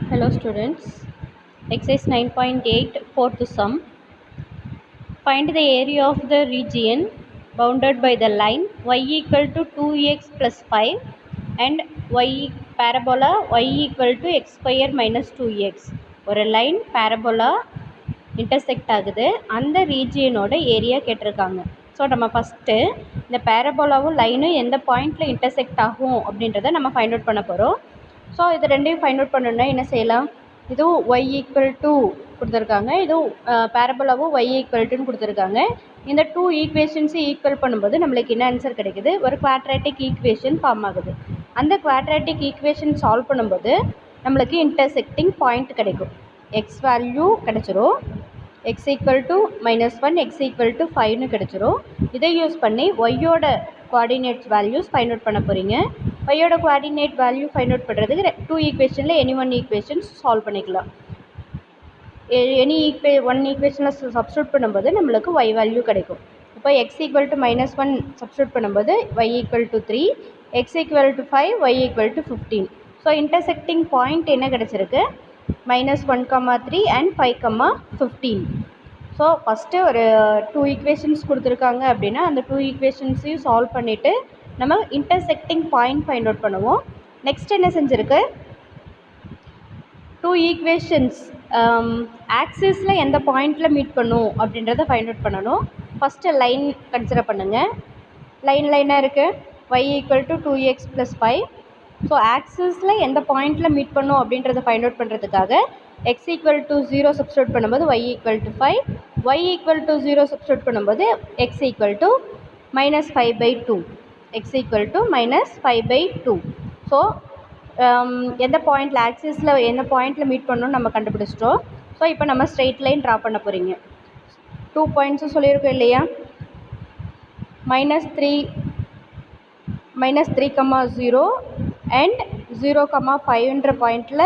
Hello students, exercise 9.8 fourth sum. Find the area of the region bounded by the line y equal to 2x plus 5 and y parabola y equal to x square minus 2x. ஒரு line parabola intersect ஆகுது, அந்த ரீஜியனோட area கேட்டிருக்காங்க. So நம்ம first இந்த பேரபோலாவும் லைனும் எந்த பாயிண்டில் இன்டர்செக்ட் ஆகும் அப்படின்றத நம்ம ஃபைண்ட் அவுட் பண்ண போகிறோம். ஸோ இது ரெண்டையும் ஃபைண்ட் அவுட் பண்ணணுன்னா என்ன செய்யலாம்? இதுவும் ஒய் ஈக்குவல் டூ கொடுத்துருக்காங்க, இதுவும் பேரபோலாவும் ஒய் ஈக்குவல் டுன்னு கொடுத்துருக்காங்க. இந்த டூ ஈக்குவேஷன்ஸை ஈக்குவல் பண்ணும்போது நம்மளுக்கு என்ன ஆன்சர் கிடைக்குது? ஒரு குவாட்ராட்டிக் ஈக்குவேஷன் ஃபார்ம் ஆகுது. அந்த குவாட்ராட்டிக் ஈக்குவேஷன் சால்வ் பண்ணும்போது நம்மளுக்கு இன்டர்செக்டிங் பாயிண்ட் கிடைக்கும். எக்ஸ் வேல்யூ கிடச்சிரும், x equal to -1 x equal to 5னு கிடச்சிரும். இதை யூஸ் பண்ணி ஒய்யோட கோஆர்டினேட்ஸ் வேல்யூஸ் ஃபைண்ட் அவுட் பண்ண போகிறீங்க. ஒய்யோட கோஆர்டினேட் வேல்யூ ஃபைண்ட் அவுட் பண்ணுறதுக்கு டூ ஈக்குவேஷனில் எனி ஒன் ஈக்குவேஷன்ஸ் சால்வ் பண்ணிக்கலாம். ஒன் ஈக்குவேஷனில் சப்ஸ்டியூட் பண்ணும்போது நம்மளுக்கு ஒய் வேல்யூ கிடைக்கும். இப்போ x equal to -1 சப்ஸ்டியூட் பண்ணும்போது y equal to 3, x equal to 5, y equal to 15. So intersecting point என்ன கிடச்சிருக்கு? -1, 3 and 5, 15. ஸோ ஃபஸ்ட்டு ஒரு டூ ஈக்குவேஷன்ஸ் கொடுத்துருக்காங்க அப்படின்னா அந்த டூ ஈக்குவேஷன்ஸையும் சால்வ் பண்ணிவிட்டு நம்ம இன்டர்செக்டிங் பாயிண்ட் ஃபைண்ட் அவுட் பண்ணுவோம். நெக்ஸ்ட் என்ன செஞ்சுருக்கு? டூ ஈக்குவேஷன்ஸ் ஆக்சிஸில் எந்த பாயிண்டில் மீட் பண்ணும் அப்படின்றத ஃபைண்ட் அவுட் பண்ணணும். ஃபஸ்ட்டு லைன் கன்சிடர் பண்ணுங்கள். லைனாக இருக்குது y equal to 2x plus 5. So ஆக்சிஸில் எந்த பாயிண்டில் மீட் பண்ணும் அப்படின்றத ஃபைண்ட் அவுட் பண்ணுறதுக்காக x equal to 0 சப்ஸ்டியூட் பண்ணும்போது y equal to 5, y equal to 0 substitute பண்ணும்போது x equal to -5/2, x equal to -5/2. So எந்த பாயிண்டில் ஆக்சிஸில் எந்த பாயிண்டில் மீட் பண்ணணும்னு நம்ம கண்டுபிடிச்சிட்டோம். ஸோ இப்போ நம்ம ஸ்ட்ரெயிட் லைன் ட்ரா பண்ண போகிறீங்க. 2 பாயிண்ட்ஸும் சொல்லியிருக்கோம் இல்லையா? -3, 0 அண்ட் 0, 5ன்ற பாயிண்டில்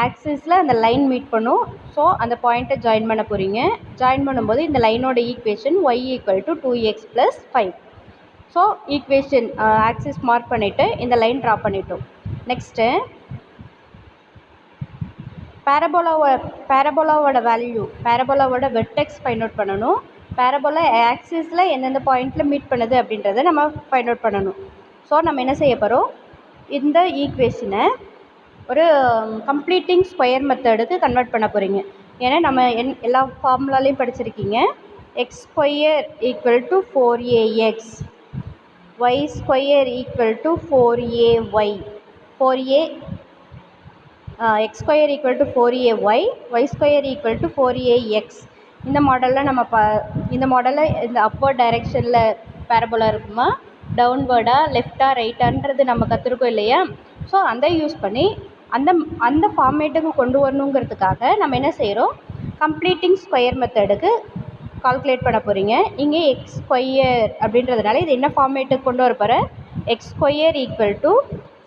ஆக்சிஸில் அந்த லைன் மீட் பண்ணும். ஸோ அந்த பாயிண்ட்டை ஜாயின் பண்ண போகிறீங்க. ஜாயின் பண்ணும்போது இந்த லைனோட equation y equal to 2x plus 5. So equation axis mark பண்ணிவிட்டு இந்த லைன் ட்ரா பண்ணிட்டோம். நெக்ஸ்ட்டு பேரபோலாவோட வேல்யூ, பேரபோலாவோட வெர்டெக்ஸ் ஃபைண்ட் அவுட் பண்ணணும். பேரபோலா ஆக்சிஸில் எந்தெந்த பாயிண்டில் மீட் பண்ணுது அப்படின்றத நம்ம ஃபைண்ட் அவுட் பண்ணணும். ஸோ நம்ம என்ன செய்ய போகிறோம்? இந்த ஈக்குவேஷனை ஒரு கம்ப்ளீட்டிங் ஸ்கொயர் மெத்தடுக்கு கன்வெர்ட் பண்ண போகிறீங்க. ஏன்னா நம்ம எல்லா ஃபார்முலாலையும் படிச்சிருக்கீங்க. X square equal to 4ax, y square equal to 4ay, x square equal to 4ay, y square equal to 4ax. இந்த மாடலில் இந்த மாடலில் இந்த அப்வர்ட் டைரெக்ஷனில் பேரபோலா இருக்குமா, டவுன்வேர்டாக லெஃப்டாக ரைட்டான்றது நம்ம கற்றுருக்கோம் இல்லையா? ஸோ அந்த யூஸ் பண்ணி அந்த ஃபார்மேட்டுக்கு கொண்டு வரணுங்கிறதுக்காக நம்ம என்ன செய்கிறோம்? கம்ப்ளீட்டிங் ஸ்கொயர் மெத்தடுக்கு கால்குலேட் பண்ண போகிறீங்க. இங்கே எக்ஸ் ஸ்கொயர் அப்படின்றதுனால இது என்ன ஃபார்மேட்டுக்கு கொண்டு வர போகிற? X square equal to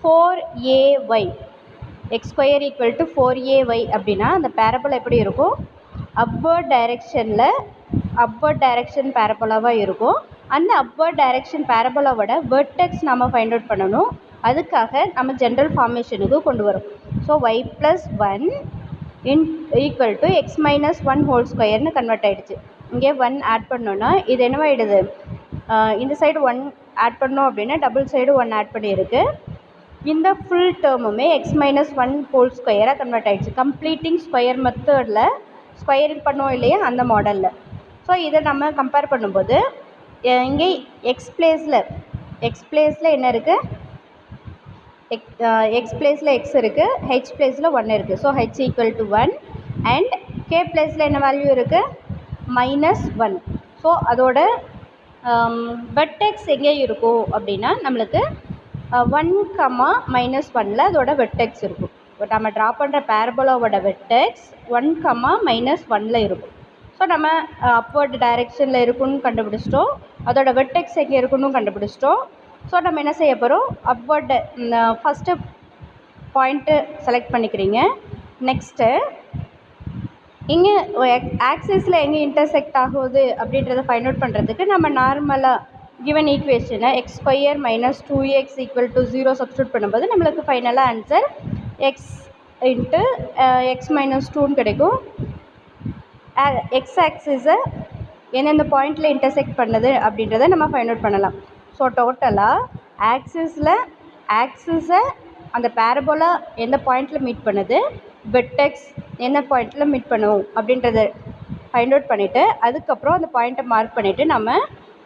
4ay, x square equal to 4ay அப்படின்னா அந்த பேரபோலா எப்படி இருக்கும்? அப்வர்ட் டைரெக்ஷன் பேரபோலாவாக இருக்கும். அந்த அப்வர்ட் டைரெக்ஷன் பேரபோலாவோட வெர்டெக்ஸ் நம்ம ஃபைண்ட் அவுட் பண்ணணும். அதுக்காக நம்ம ஜென்ரல் ஃபார்மேஷனுக்கு கொண்டு வரோம். So y + 1 equal to x - 1 whole ஸ்கொயர்னு கன்வெர்ட் ஆகிடுச்சு. இங்கே 1 ஆட் பண்ணோன்னா இது என்னவாயிடுது? இந்த சைடு 1 ஆட் பண்ணோம் அப்படின்னா டபுள் சைடு 1 ஆட் பண்ணியிருக்கு. இந்த ஃபுல் டேர்முமே x - 1 ஹோல் ஸ்கொயராக கன்வெர்ட் ஆகிடுச்சு. கம்ப்ளீட்டிங் ஸ்கொயர் மெத்தடில் ஸ்கொயரிங் பண்ணோம் இல்லையா, அந்த மாடலில். ஸோ இதை நம்ம கம்பேர் பண்ணும்போது இங்கே எக்ஸ் பிளேஸில் என்ன இருக்குது? எக்ஸ் பிளேஸில் எக்ஸ் இருக்குது, ஹெச் பிளேஸில் 1 இருக்குது. So H equal to 1 and K பிளேஸில் என்ன வேல்யூ இருக்குது? -1. ஸோ அதோட வெர்டெக்ஸ் எங்கே இருக்கும் அப்படின்னா நம்மளுக்கு 1, -1ல் அதோட வெர்டெக்ஸ் இருக்கும். பட் நம்ம ட்ரா பண்ணுற பேரபோலாவோட வெர்டெக்ஸ் 1, -1ல் இருக்கும். ஸோ நம்ம அப்வர்ட் டைரெக்ஷனில் இருக்குன்னு கண்டுபிடிச்சிட்டோம். அதோட வெர்டெக்ஸ் எங்கே இருக்குன்னு கண்டுபிடிச்சிட்டோம். ஸோ நம்ம என்ன செய்ய போகிறோம்? அப்வர்டு ஃபஸ்ட்டு பாயிண்ட்டு செலக்ட் பண்ணிக்கிறீங்க. நெக்ஸ்ட்டு இங்கே ஆக்சிஸில் எங்கே இன்டர்செக்ட் ஆகுது அப்படின்றத ஃபைண்ட் அவுட் பண்ணுறதுக்கு நம்ம நார்மலாக கிவன் ஈக்குவேஷனை X square -2x equal to 0 substitute பண்ணும்போது நம்மளுக்கு ஃபைனலாக ஆன்சர் இன்ட்டு எக்ஸ் மைனஸ் டூன்னு கிடைக்கும். எக்ஸ் ஆக்சிஸை எந்தெந்த பாயிண்டில் இன்டர்செக்ட் பண்ணுது அப்படின்றத நம்ம ஃபைண்ட் அவுட் பண்ணலாம். ஸோ டோட்டலாக ஆக்சிஸை அந்த பேரபோலா எந்த பாயிண்டில் மீட் பண்ணுது, வெர்டெக்ஸ் எந்த பாயிண்டில் மீட் பண்ணுவோம் அப்படின்றத ஃபைண்ட் அவுட் பண்ணிவிட்டு அதுக்கப்புறம் அந்த பாயிண்ட்டை மார்க் பண்ணிவிட்டு நம்ம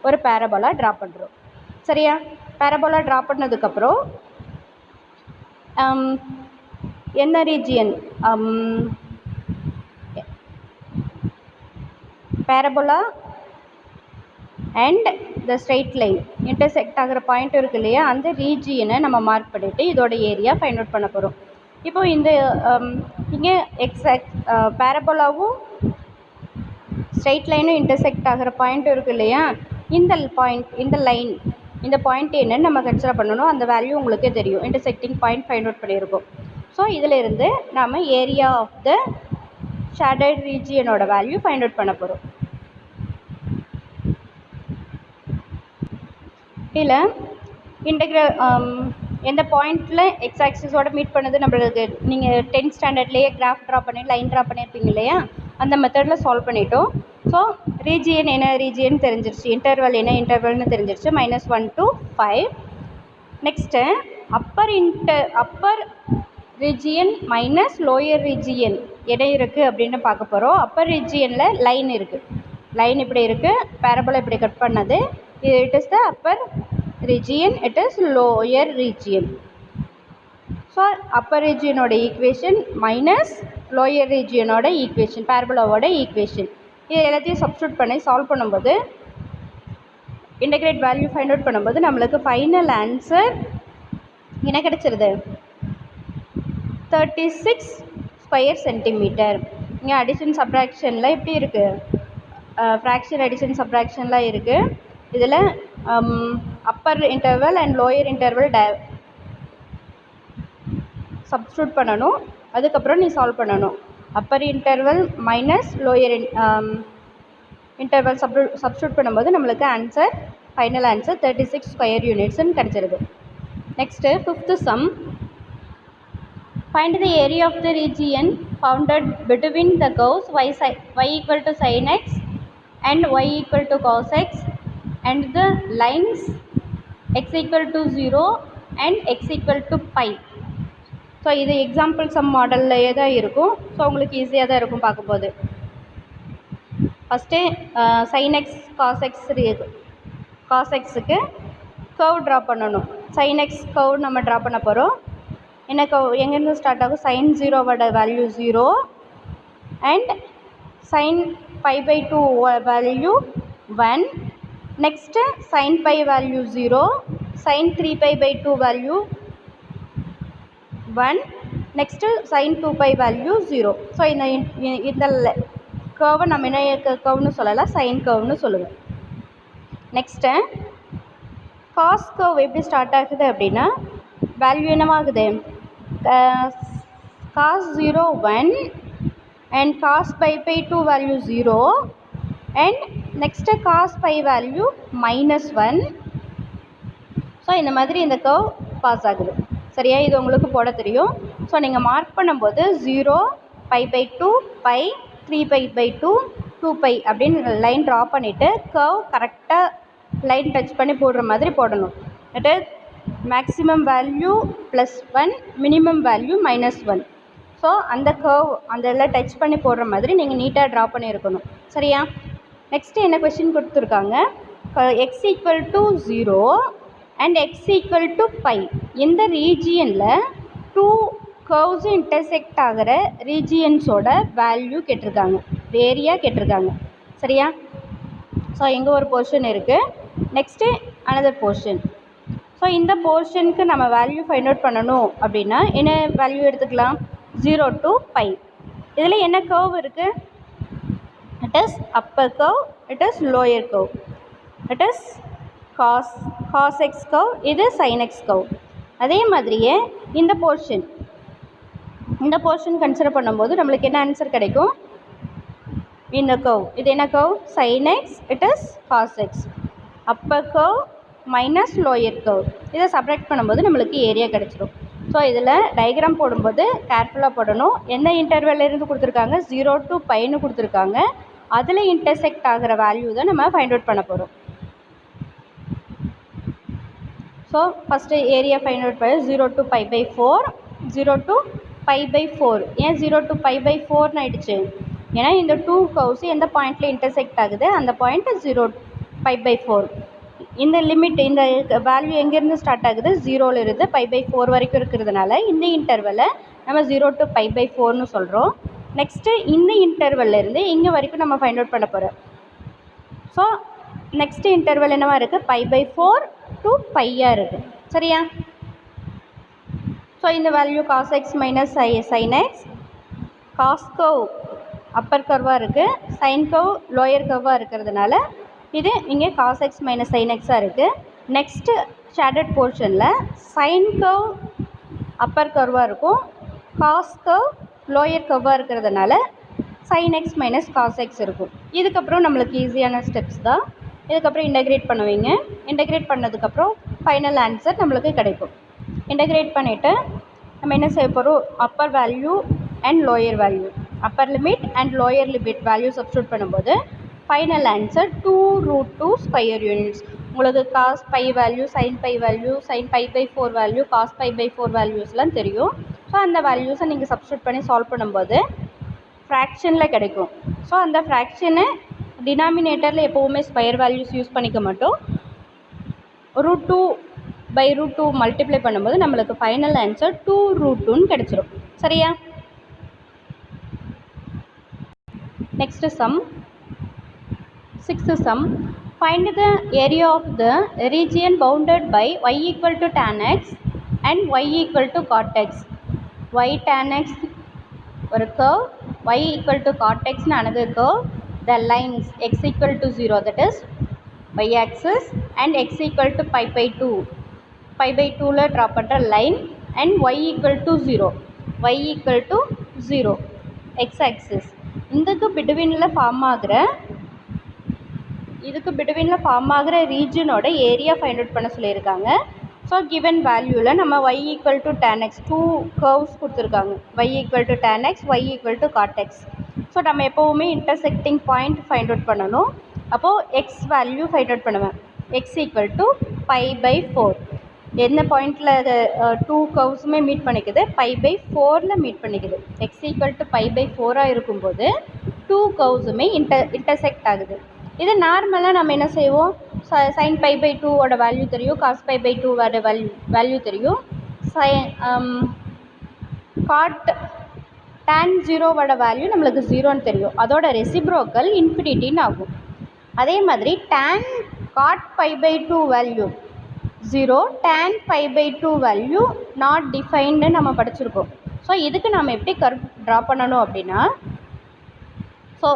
ஒரு பேரபோலா ட்ரா பண்ணுறோம். சரியா? பேரபோலா ட்ரா பண்ணதுக்கப்புறம் என்ன region parabola and the straight line intersect ஆகிற பாயிண்ட் இருக்குது இல்லையா, அந்த ரீஜியனை நம்ம மார்க் பண்ணிவிட்டு இதோட ஏரியா ஃபைண்ட் அவுட் பண்ண போகிறோம். இப்போது இந்த இங்கே எக்ஸாக்ட் பேரபோலாவும் ஸ்ட்ரெயிட் லைனும் இன்டர்செக்ட் ஆகிற பாயிண்ட்டும் இருக்குது இல்லையா, இந்த பாயிண்ட் இந்த லைன் இந்த பாயிண்ட் என்னன்னு நம்ம கன்சிடர் பண்ணணும். அந்த வேல்யூ உங்களுக்கே தெரியும், இன்டர்செக்டிங் பாயிண்ட் ஃபைண்ட் அவுட் பண்ணியிருக்கோம். ஸோ இதிலிருந்து நம்ம ஏரியா ஆஃப் த ஷேடட் ரீஜியனோட வேல்யூ ஃபைண்ட் அவுட் பண்ண போகிறோம். இதில் இன்டெக்ரல் எந்த பாயிண்டில் எக்ஸ் ஆக்சிஸோட மீட் பண்ணுது நம்மளுக்கு நீங்கள் 10th ஸ்டாண்டர்ட்லேயே கிராஃப் ட்ரா பண்ணி லைன் ட்ரா பண்ணியிருப்பீங்க இல்லையா, அந்த மெத்தடில் சால்வ் பண்ணிட்டோம். ஸோ ரீஜியன் என்ன ரீஜியன் தெரிஞ்சிருச்சு, இன்டர்வல் என்ன இன்டர்வல்னு தெரிஞ்சிருச்சு. -1 to 5. Next upper region minus lower region என்ன இருக்குது அப்படின்னு பார்க்க போகிறோம். அப்பர் ரீஜியனில் லைன் இருக்குது, லைன் இப்படி இருக்குது, பேரபோலா இப்படி கட் பண்ணது, it is the upper region, it is lower region. So upper region oda equation minus lower region oda equation, parabola oda equation, இது எல்லாத்தையும் சப்ஸ்டிட்யூட் பண்ணி சால்வ் பண்ணும்போது இன்டெகிரேட் வேல்யூ ஃபைண்ட் அவுட் பண்ணும்போது நம்மளுக்கு ஃபைனல் ஆன்சர் என்ன கிடச்சிருது, 36 square centimetre. இங்கே addition சப்ராக்ஷனில் எப்படி இருக்குது, ஃப்ராக்ஷன் அடிஷன் சப்ராக்ஷன்லாம் இருக்குது. இதில் upper interval and lower interval substitute பண்ணணும். அதுக்கப்புறம் நீ சால்வ் பண்ணணும். Upper interval minus lower interval substitute பண்ணும்போது நம்மளுக்கு ஆன்சர் ஃபைனல் ஆன்சர் 36 ஸ்கொயர் யூனிட்ஸ்ன்னு கிடச்சிருது. Next 5th sum. Find the area of the region bounded between the curves y equal to sin x and y equal to cos x and the lines x equal to 0 and x equal to pi. So இது example sum மாடல்லையே தான் இருக்கும். So உங்களுக்கு ஈஸியாக தான் இருக்கும் பார்க்கும்போது. First sin x cos x cos xக்கு கர்வ் ட்ரா பண்ணணும். sin x கர்வ் நம்ம ட்ரா பண்ண போகிறோம். என்ன கர்வ் எங்கேருந்து ஸ்டார்ட் ஆகும், sin 0வோட value 0 and sin pi/2 value 1. Next sin pi value 0, sin 3pi/2 value 1, next sin 2pi value 0. So இந்த கர்வை நம்ம என்ன கர்வ்னு சொல்லலாம், சைன் கர்வ்னு சொல்லுவேன். நெக்ஸ்ட்டு காஸ் கர்வ் எப்படி ஸ்டார்ட் ஆகுது அப்படின்னா வேல்யூ என்னவாகுது, cos 0 1 and cos pi/2 value 0 and next cos pi value -1. So இந்த மாதிரி இந்த கர்வ் பாஸ் ஆகுது. சரியா? இது உங்களுக்கு போட தெரியும். ஸோ நீங்கள் மார்க் பண்ணும்போது 0 pi/2 pi 3pi/2 2pi அப்படின்னு லைன் ட்ரா பண்ணிவிட்டு கர்வ் கரெக்டாக லைன் டச் பண்ணி போடுற மாதிரி போடணும். That is maximum value +1, minimum value -1. So அந்த கர்வ் அந்த எல்லாம் டச் பண்ணி போடுற மாதிரி நீங்கள் நீட்டாக ட்ரா பண்ணியிருக்கணும். சரியா? நெக்ஸ்ட்டு என்ன கொஷின் கொடுத்துருக்காங்க, x equal to 0 and x equal to pi இந்த ரீஜியனில் 2 கர்வ்ஸும் இன்டர்செக்ட் ஆகிற ரீஜியன்ஸோட வேல்யூ கேட்டிருக்காங்க, ஏரியா கேட்டிருக்காங்க. சரியா? ஸோ இங்கே ஒரு போர்ஷன் இருக்குது, நெக்ஸ்ட்டு அனதர் போர்ஷன். ஸோ இந்த போர்ஷனுக்கு நம்ம வேல்யூ ஃபைண்ட் அவுட் பண்ணணும் அப்படின்னா என்ன வேல்யூ எடுத்துக்கலாம், 0 to pi. இதில் என்ன கர்வ் இருக்குது, it is Appar curve, it is lower curve, it is cos x curve, இது sin x கர்வ். அதே மாதிரியே இந்த போர்ஷன் கன்சிடர் பண்ணும்போது நம்மளுக்கு என்ன ஆன்சர் கிடைக்கும், இந்த கர்வ் இது என்ன curve, sin x, it is cos x. Upper curve minus lower curve, இதை சப்ராக்ட் பண்ணும்போது நம்மளுக்கு ஏரியா கிடச்சிடும். ஸோ இதில் டயக்ராம் போடும்போது கேர்ஃபுல்லாக போடணும். எந்த இன்டர்வெல்லேருந்து கொடுத்துருக்காங்க, 0 to πன்னு கொடுத்துருக்காங்க. அதில் இன்டர்செக்ட் ஆகிற வேல்யூ தான் நம்ம ஃபைண்ட் அவுட் பண்ண போகிறோம். So first area find out பண்ண 0 to π/4, 0 to π/4. ஏன் 0 to π/4ன்னு ஆயிடுச்சு? ஏன்னா இந்த 2 கர்வ்ஸ் எந்த பாயிண்டில் இன்டர்செக்ட் ஆகுது, அந்த பாயிண்ட் 0 π/4. இந்த லிமிட், இந்த வேல்யூ எங்கேருந்து ஸ்டார்ட் ஆகுது, 0லேருந்து π/4 வரைக்கும் இருக்கிறதுனால இந்த இன்டர்வலை நம்ம 0 to π/4ன்னு சொல்கிறோம். நெக்ஸ்ட்டு இந்த இன்டர்வல்லேருந்து இங்கே வரைக்கும் நம்ம ஃபைண்ட் அவுட் பண்ண போகிறோம். ஸோ நெக்ஸ்ட்டு இன்டர்வல் என்னவா இருக்குது, π/4 to π-யாக இருக்குது. சரியா? ஸோ இந்த value cos x minus sin x, cos curve upper கர்வாக இருக்குது, sin கர்வ் லோயர் கர்வாக இருக்கிறதுனால இது இங்கே cos x மைனஸ் sin x-ஆக இருக்குது. நெக்ஸ்ட்டு ஷேடட் போர்ஷனில் sin கர்வ் அப்பர் கர்வாக இருக்கும், cos கர்வ் லோயர் கர்வாக இருக்கிறதுனால sin x minus cos x இருக்கும். இதுக்கப்புறம் நம்மளுக்கு ஈஸியான ஸ்டெப்ஸ் தான். இதுக்கப்புறம் இன்டகிரேட் பண்ணுவீங்க. இன்டகிரேட் பண்ணதுக்கப்புறம் ஃபைனல் ஆன்சர் நம்மளுக்கு கிடைக்கும். இன்டகிரேட் பண்ணிவிட்டு நம்ம என்ன செய்ய போகிறோம், upper value and lower value, upper limit and lower limit value substitute பண்ணும்போது ஃபைனல் ஆன்சர் 2√2 ஸ்கொயர் யூனிட்ஸ். உங்களுக்கு cos π value, sin π value, sin π/4 value, cos π/4 வேல்யூஸ்லாம் தெரியும். ஸோ அந்த வேல்யூஸை நீங்கள் சப்ஸ்டியூட் பண்ணி சால்வ் பண்ணும்போது ஃப்ராக்ஷனில் கிடைக்கும். ஸோ அந்த ஃப்ராக்ஷனை டினாமினேட்டரில் எப்போவுமே ஸ்கொயர் வேல்யூஸ் யூஸ் பண்ணிக்க மாட்டோம். √2/√2 மல்டிப்ளை பண்ணும்போது நம்மளுக்கு ஃபைனல் ஆன்சர் 2√2ன்னு கிடச்சிரும். சரியா? Next sum, 6th sum. Find the area of the region bounded by y equal to tan x and y equal to cot x. Y tan x ஒரு curve, y equal to cot x another curve. The lines x equal to 0, that is y axis, and x equal to π/2. π/2ல draw பண்ணுற line and y equal to 0. y equal to 0 x axis. இதுக்கு பிட்வீனில் form ஆகிற ரீஜனோட area find out பண்ண சொல்லியிருக்காங்க. So given வேல்யூவில் நம்ம y equal to tan x, 2 curves கொடுத்துருக்காங்க. y equal to tan x, y equal to cot x. So நம்ம எப்போவுமே intersecting point find out பண்ணணும். அப்போது எக்ஸ் வேல்யூ ஃபைண்ட் அவுட் பண்ணுவேன். x equal to π/4. எந்த பாயிண்டில் 2 கர்வ்ஸுமே மீட் பண்ணிக்குது, π/4ல் மீட் பண்ணிக்குது. x equal to π/4ஆக இருக்கும்போது 2 கர்வ்ஸுமே இன்டர்செக்ட் ஆகுது. இது நார்மலாக நம்ம என்ன செய்வோம், sin π/2ஓட வேல்யூ தெரியும், cos π/2ஓட வேல்யூ தெரியும், cot tan 0ஓட வேல்யூ நம்மளுக்கு 0ன்னு தெரியும். அதோட ரெசிப்ரோக்கல் இன்ஃபினிட்டின்னு ஆகும். அதே மாதிரி cot π/2 value 0, tan π/2 value not defined நம்ம படிச்சிருக்கோம். ஸோ இதுக்கு நம்ம எப்படி கர்வ் ட்ரா பண்ணணும் அப்படின்னா, ஸோ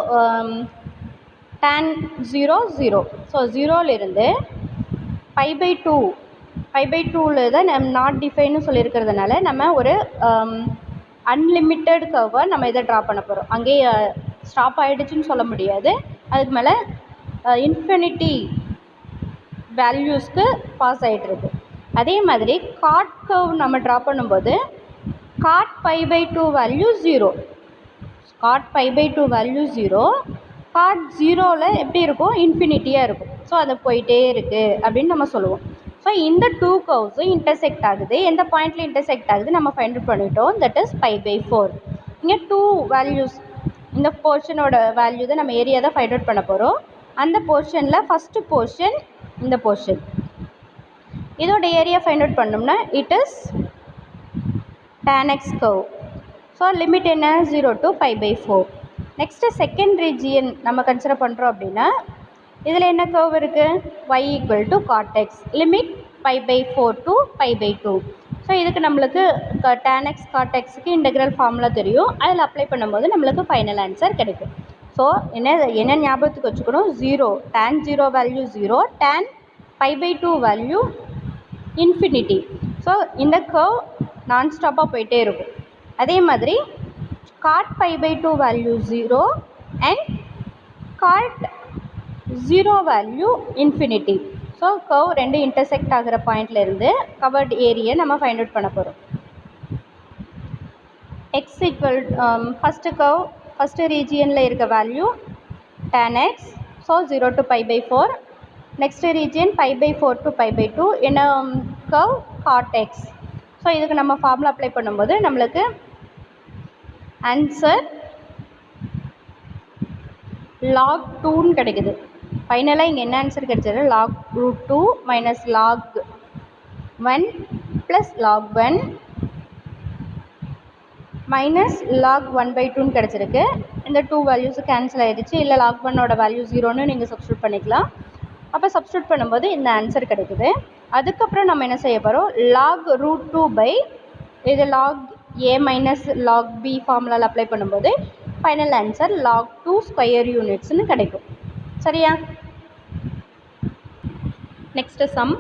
tan 0 0. ஸோ 0லேருந்து π/2ல் தான் நம்ம நாட் டிஃபைன்னு சொல்லியிருக்கிறதுனால நம்ம ஒரு அன்லிமிட்டெட் கர்வை நம்ம இதை ட்ரா பண்ண போகிறோம். அங்கேயே ஸ்டாப் ஆகிடுச்சின்னு சொல்ல முடியாது, அதுக்கு மேலே இன்ஃபினிட்டி வேல்யூஸ்க்கு பாஸ் ஆகிட்டுருக்கு. அதே மாதிரி காட் கர்வ் நம்ம ட்ரா பண்ணும்போது cot π/2 value 0, cot π/2 value 0, cot 0ல் எப்படி இருக்கும், இன்ஃபினிட்டியாக இருக்கும். ஸோ அது போயிட்டே இருக்குது அப்படின்னு நம்ம சொல்லுவோம். ஸோ இந்த 2 கர்வ்ஸும் இன்டர்செக்ட் ஆகுது. எந்த பாயிண்டில் இன்டர்செக்ட் ஆகுது நம்ம ஃபைண்ட் அவுட் பண்ணிட்டோம், தட் இஸ் π/4. இங்கே 2 வேல்யூஸ், இந்த போர்ஷனோட வேல்யூ தான் நம்ம ஏரியா தான் ஃபைண்ட் அவுட் பண்ண போகிறோம். அந்த போர்ஷனில் ஃபஸ்ட்டு போர்ஷன் இந்த போர்ஷன், இதோட ஏரியா ஃபைண்ட் அவுட் பண்ணோம்னா it is tan x curve. So limit என்ன, 0 to π/4. நெக்ஸ்ட்டு செகண்ட் ரீஜியன் நம்ம கன்சிடர் பண்ணுறோம் அப்படின்னா இதில் என்ன கர்வ் இருக்குது, y equal to cot x, limit π/4 to π/2. So இதுக்கு நம்மளுக்கு tan x cot xக்கு இன்டெக்ரல் ஃபார்முலா தெரியும். அதில் அப்ளை பண்ணும்போது நம்மளுக்கு ஃபைனல் ஆன்சர் கிடைக்கும். ஸோ என்ன ஞாபகத்துக்கு வச்சுக்கணும், 0, tan 0 value 0, tan π/2 value infinity. So இந்த கர்வ் நான் ஸ்டாப்பாக போயிட்டே இருக்கும். அதே மாதிரி cot π/2 value 0 and cot 0 value infinity. So curve ரெண்டு இன்டர்செக்ட் ஆகிற பாயிண்ட்லேருந்து கவர்ட் ஏரியா நம்ம ஃபைண்ட் அவுட் பண்ண போகிறோம். x equal first curve first regionல இருக்க value tan x, so 0 to pi by 4. next region pi by 4 to pi by 2 in a curve cot x. So இதுக்கு நம்ம ஃபார்முலா அப்ளை பண்ணும்போது நம்மளுக்கு answer log 2ன்னு கிடைக்குது. ஃபைனலாக இங்கே என்ன ஆன்சர் கிடைச்சது? log √2 minus log 1 plus log 1 minus log 1/2ன்னு கிடச்சிருக்கு. இந்த 2 வேல்யூஸு கேன்சல் ஆகிடுச்சு. இல்லை log 1ஓட வேல்யூ 0ன்னு நீங்கள் சப்ஸ்டியூட் பண்ணிக்கலாம். அப்போ சப்ஸ்டியூட் பண்ணும்போது இந்த ஆன்சர் கிடைக்குது. அதுக்கப்புறம் நம்ம என்ன செய்ய போகிறோம்? log √2 இது log a minus log b ஃபார்முலாவில் அப்ளை பண்ணும்போது ஃபைனல் ஆன்சர் log 2 ஸ்கொயர் யூனிட்ஸ்னு கிடைக்கும். சரியா? Next sum,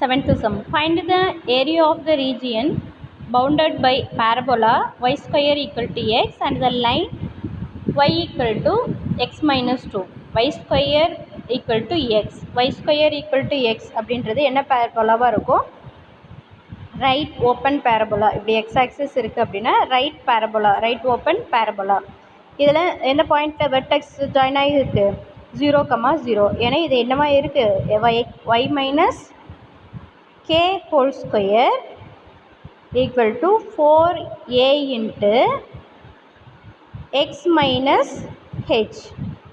7th sum. Find the area of the region bounded by parabola y square equal to x and the line y equal to x minus 2. y square equal to x. y square equal to x அப்படின்றது என்ன பேரபோலாவாக இருக்கும்? Right open parabola. இப்படி X axis இருக்குது அப்படின்னா right parabola, right open parabola. இதில் எந்த பாயிண்ட்டில் vertex join ஆகி இருக்குது? 0,0. ஏன்னா இது என்னவா இருக்குது? y minus k whole square equal to 4a into x minus H.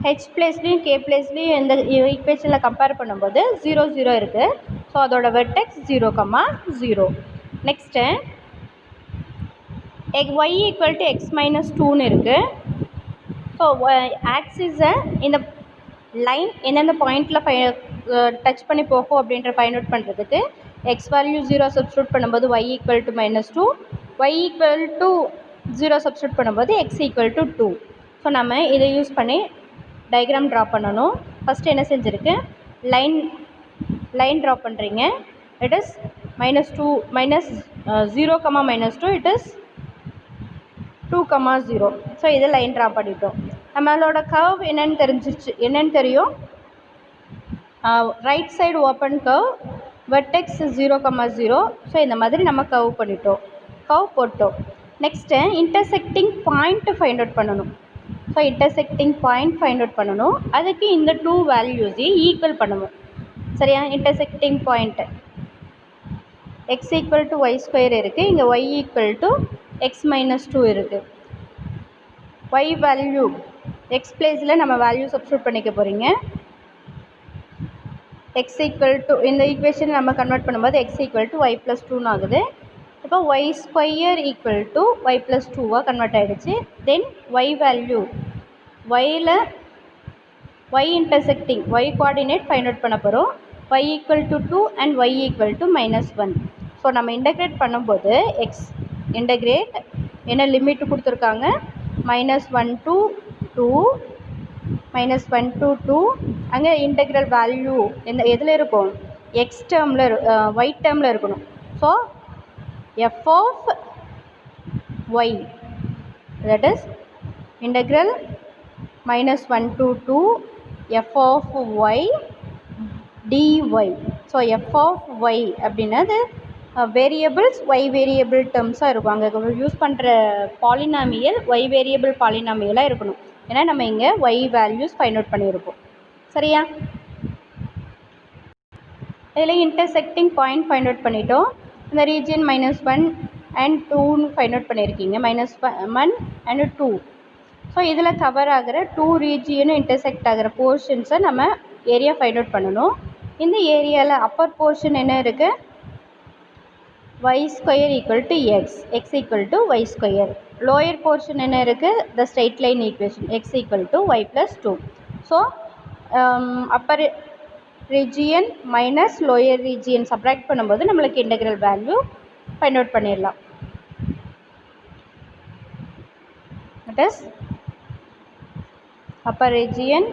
H பிளேஸ்லையும் கே பிளேஸ்லையும் இந்த ஈக்குவேஷனில் கம்பேர் பண்ணும்போது 0, 0 இருக்குது. ஸோ அதோட vertex 0,0. Next y equal to x minus 2ன்னு இருக்குது. ஸோ ஆக்சிஸை இந்த லைன் எந்தெந்த பாயிண்டில் டச் பண்ணி போகும் அப்படின்ற ஃபைண்ட் அவுட் பண்ணுறதுக்கு எக்ஸ் வேல்யூ 0 சப்ஸ்டியூட் பண்ணும்போது y equal to -2, y equal to 0 substitute பண்ணும்போது x ஈக்குவல் டு 2. ஸோ நம்ம இதை யூஸ் பண்ணி டயக்ராம் ட்ரா பண்ணணும். ஃபஸ்ட்டு என்ன செஞ்சுருக்கு? லைன் ட்ரா பண்ணுறீங்க. It is -2 -0, -2 it is 2,0. So இது லைன் ட்ரா பண்ணிட்டோம். நம்மளோட கர்வ் என்னன்னு தெரியும். Right side open curve, vertex 0,0. So இந்த மாதிரி நம்ம கர்வ் போட்டோம். Next intersecting point find out பண்ணணும். So intersecting point find out பண்ணணும். அதுக்கு இந்த 2 வேல்யூஸையும் ஈக்குவல் பண்ணணும். சரியா? Intersecting point x equal to y square இருக்குது, இங்கே y equal to x minus 2 இருக்குது. y வேல்யூ x பிளேஸில் நம்ம வேல்யூ சப்ஸ்டியூட் பண்ணிக்க போகிறீங்க. x ஈக்குவல் டு இந்த ஈக்குவேஷன் நம்ம கன்வெர்ட் பண்ணும்போது x equal to y plus 2ன்னு ஆகுது. இப்போ y square equal to y plus 2வாக கன்வெர்ட் ஆகிடுச்சு. Then y value y intersecting y coordinate find out பண்ண போகிறோம். y equal to 2 and y equal to -1. So நம்ம இன்டகிரேட் பண்ணும்போது இன்டகிரேட் என்ன லிமிட் கொடுத்துருக்காங்க? -1 to 2, -1 to 2. அங்கே இன்டெக்ரல் வேல்யூ எதில் இருக்கும்? எக்ஸ் டேர்மில் y டேர்மில் இருக்கணும். So f of y, that is integral -1 to 2 f of y dy. So f of y அப்படின்னது வேரியபிள்ஸ் y வேரியபிள் டேர்ம்ஸாக இருக்கும். அங்கே யூஸ் பண்ணுற பாலினாமியல் y வேரியபிள் பாலினாமியலாக இருக்கணும். ஏன்னா நம்ம இங்கே y வேல்யூஸ் ஃபைண்ட் அவுட் பண்ணியிருப்போம். சரியா? இதில் இன்டர்செக்டிங் பாயிண்ட் ஃபைண்ட் அவுட் பண்ணிட்டோம். இந்த ரீஜியன் -1 and 2ன்னு ஃபைண்ட் அவுட் பண்ணியிருக்கீங்க. -1 and 2. ஸோ இதில் கவர் ஆகிற 2 ரீஜியனும் இன்டர்செக்ட் ஆகிற போர்ஷன்ஸை நம்ம ஏரியா ஃபைண்ட் அவுட் பண்ணணும். இந்த ஏரியாவில் அப்பர் போர்ஷன் என்ன இருக்குது? y square equal to x equal to y square. Lower portion என்ன இருக்குது? த straight line equation x equal to y plus 2. So Appar region minus lower region subtract பண்ணும்போது நம்மளுக்கு இன்டெக்ரல் வேல்யூ ஃபைண்ட் அவுட் பண்ணிடலாம். It is Appar region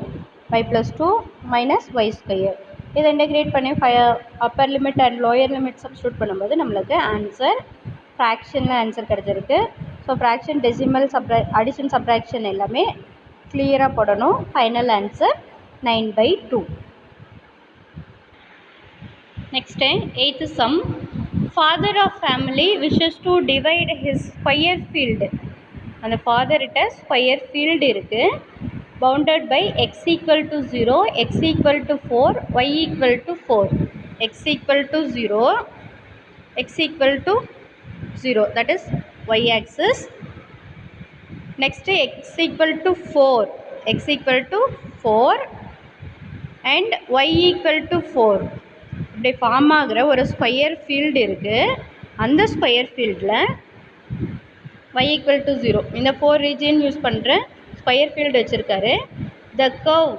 y plus 2 minus y square. இதை integrate பண்ணி Appar limit and lower limit substitute பண்ணும்போது நம்மளுக்கு answer ஃப்ராக்ஷனில் answer கிடச்சிருக்கு. So fraction, decimal, addition, subtraction எல்லாமே கிளியராக போடணும். Final answer 9/2. Next 8th sum. father of family wishes to divide his square field. அந்த ஃபாதர்கிட்ட ஸ்கொயர் ஃபீல்டு இருக்குது. Bounded by x equal to 0, x equal to 4, y equal to 4. x equal to 0, x equal to 0, that is y axis. Next x equal to 4, x equal to 4 and y equal to 4. இப்படி form ஆகிற ஒரு square field இருக்குது. அந்த square ஃபீல்டில் y equal to 0 இந்த 4 region use பண்ணுற square field வச்சுருக்காரு. த curve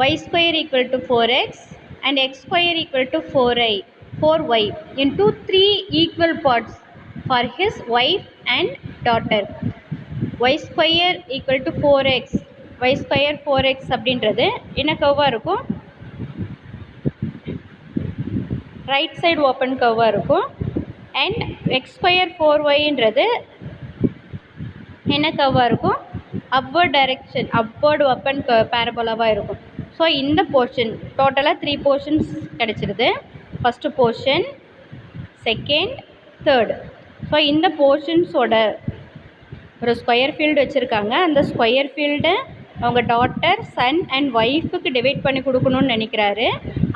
y square equal to 4x and x square equal to 4y into 3 equal parts for his wife and daughter. y square equal to 4x, y square 4x அப்படின்றது என்ன கர்வாக இருக்கும்? Right side open கர்வாக இருக்கும். And X square 4yன்றது என்ன கர்வாக இருக்கும்? Upward direction, upward open பேரபோலாவாக இருக்கும். So இந்த portion டோட்டலாக 3 portions கிடச்சிருது. First portion, second, third. So இந்த போர்ஷன்ஸோட ஒரு ஸ்கொயர் ஃபீல்டு வச்சுருக்காங்க. அந்த ஸ்கொயர் ஃபீல்டை அவங்க டாட்டர், சன் அண்ட் ஒய்ஃபுக்கு டிவைட் பண்ணி கொடுக்கணுன்னு நினைக்கிறாரு.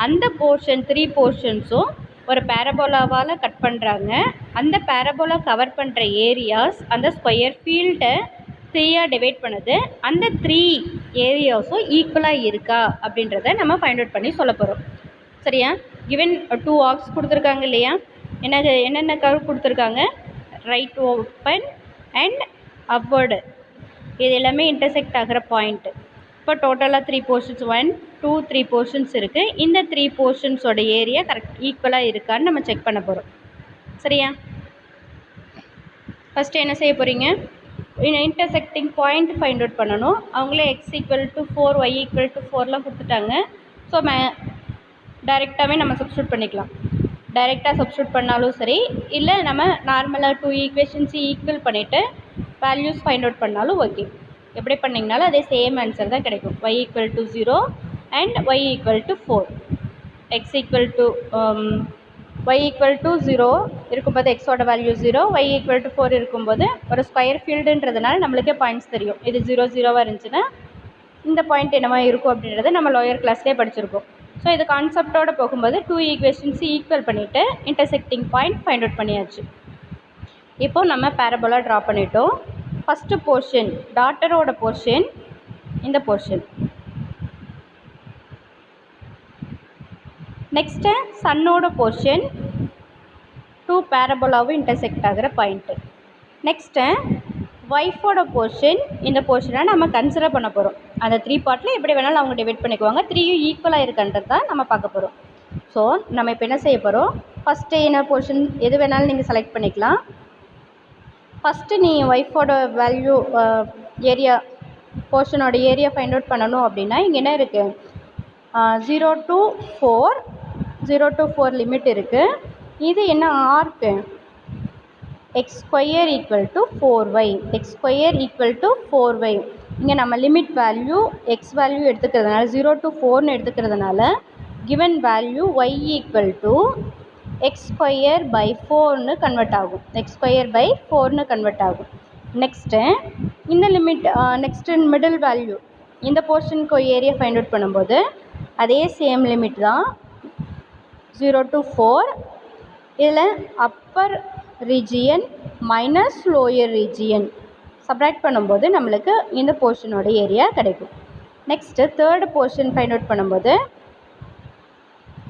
அந்த போர்ஷன் 3 போர்ஷன்ஸும் ஒரு பேரபோலாவால் கட் பண்ணுறாங்க. அந்த பேரபோலா கவர் பண்ணுற ஏரியாஸ் அந்த ஸ்கொயர் ஃபீல்டை 3ஆக டிவைட் பண்ணுது. அந்த 3 ஏரியாஸும் ஈக்குவலாக இருக்கா அப்படின்றத நம்ம ஃபைண்ட் அவுட் பண்ணி சொல்ல போகிறோம். சரியா? கிவன் 2 ஆர்க்ஸ் கொடுத்துருக்காங்க இல்லையா? என்னென்ன கர்வ் கொடுத்துருக்காங்க? ரைட் ஓப்பன் அண்ட் அப்வர்டு, இது எல்லாமே இன்டர்செக்ட் ஆகிற பாயிண்ட்டு. இப்போ டோட்டலாக 3 போர்ஷன்ஸ், 1 2 3 போர்ஷன்ஸ் இருக்குது. இந்த 3 போர்ஷன்ஸோட ஏரியா கரெக்ட் ஈக்குவலாக இருக்கான்னு நம்ம செக் பண்ண போகிறோம். சரியா? ஃபஸ்ட்டு என்ன செய்ய போகிறீங்க? இன்டர்செக்டிங் பாயிண்ட் ஃபைண்ட் அவுட் பண்ணணும். அவங்களே x equal to 4, y equal to 4லாம் கொடுத்துட்டாங்க. ஸோ டைரெக்டாகவே நம்ம சப்ஸ்டியூட் பண்ணிக்கலாம். டைரெக்டாக சப்ஸ்டியூட் பண்ணாலும் சரி, இல்லை நம்ம நார்மலாக 2 ஈக்குவேஷன்ஸ் ஈக்குவல் பண்ணிவிட்டு வேல்யூஸ் ஃபைண்ட் அவுட் பண்ணாலும் ஓகே. எப்படி பண்ணிங்கனாலும் அதே சேம் ஆன்சர் தான் கிடைக்கும். y equal to 0 and y equal to 4. x equal to y equal to 0 இருக்கும்போது xோட வேல்யூ 0, y equal to 4 இருக்கும்போது ஒரு ஸ்கொயர் ஃபீல்டுன்றதுனால நம்மளுக்கே பாயிண்ட்ஸ் தெரியும். இது 0 0வாக இருந்துச்சுன்னா இந்த பாயிண்ட் என்னவா இருக்கும் அப்படின்றத நம்ம லோயர் கிளாஸ்லேயே படிச்சிருக்கோம். ஸோ இது கான்செப்டோடு போகும்போது 2 ஈக்குவேஷன்ஸ் ஈக்குவல் பண்ணிவிட்டு இன்டர்செக்டிங் பாயிண்ட் ஃபைண்ட் அவுட் பண்ணியாச்சு. இப்போது நம்ம பேரபோலா ட்ரா பண்ணிட்டோம். ஃபஸ்ட்டு போர்ஷன் டாட்டரோட போர்ஷன், இந்த போர்ஷன். நெக்ஸ்ட்டு சன்னோட போர்ஷன், 2 பேரபோலாவும் இன்டர்செக்ட் ஆகிற பாயிண்ட்டு. நெக்ஸ்ட்டு ஒய்ஃபோட போர்ஷன், இந்த போர்ஷனை நம்ம கன்சிடர் பண்ண போகிறோம். அந்த 3 பார்ட்டில் எப்படி வேணாலும் அவங்க டிவைட் பண்ணிக்குவாங்க. 3யும் ஈக்குவலாக இருக்கின்றது தான் நம்ம பார்க்க போகிறோம். ஸோ நம்ம இப்போ என்ன செய்ய போகிறோம்? ஃபஸ்ட்டு என்ன போர்ஷன் எது வேணாலும் நீங்கள் செலக்ட் பண்ணிக்கலாம். ஃபஸ்ட்டு நீ ஒய்ஃபோட வேல்யூ ஏரியா போர்ஷனோட ஏரியா ஃபைண்ட் அவுட் பண்ணணும் அப்படின்னா இங்கே என்ன இருக்குது? 0 to 4 லிமிட் இருக்குது. இது என்ன arc? X square equal to 4y, X square equal to 4y. இங்கே நம்ம லிமிட் வேல்யூ எக்ஸ் வேல்யூ எடுத்துக்கிறதுனால 0 to 4ன்னு எடுத்துக்கிறதுனால given value y equal to X square by 4ன்னு கன்வெர்ட் ஆகும். எக்ஸ் ஸ்கொயர் பை 4ன்னு கன்வெர்ட் ஆகும். நெக்ஸ்ட்டு இந்த லிமிட், நெக்ஸ்ட்டு மிடில் வேல்யூ இந்த போர்ஷனுக்கு ஏரியா ஃபைண்ட் அவுட் பண்ணும்போது அதே சேம் லிமிட் தான் 0 to 4. இதில் upper region minus lower region subtract பண்ணும்போது நம்மளுக்கு இந்த போர்ஷனோட ஏரியா கிடைக்கும். Next third portion find out பண்ணும்போது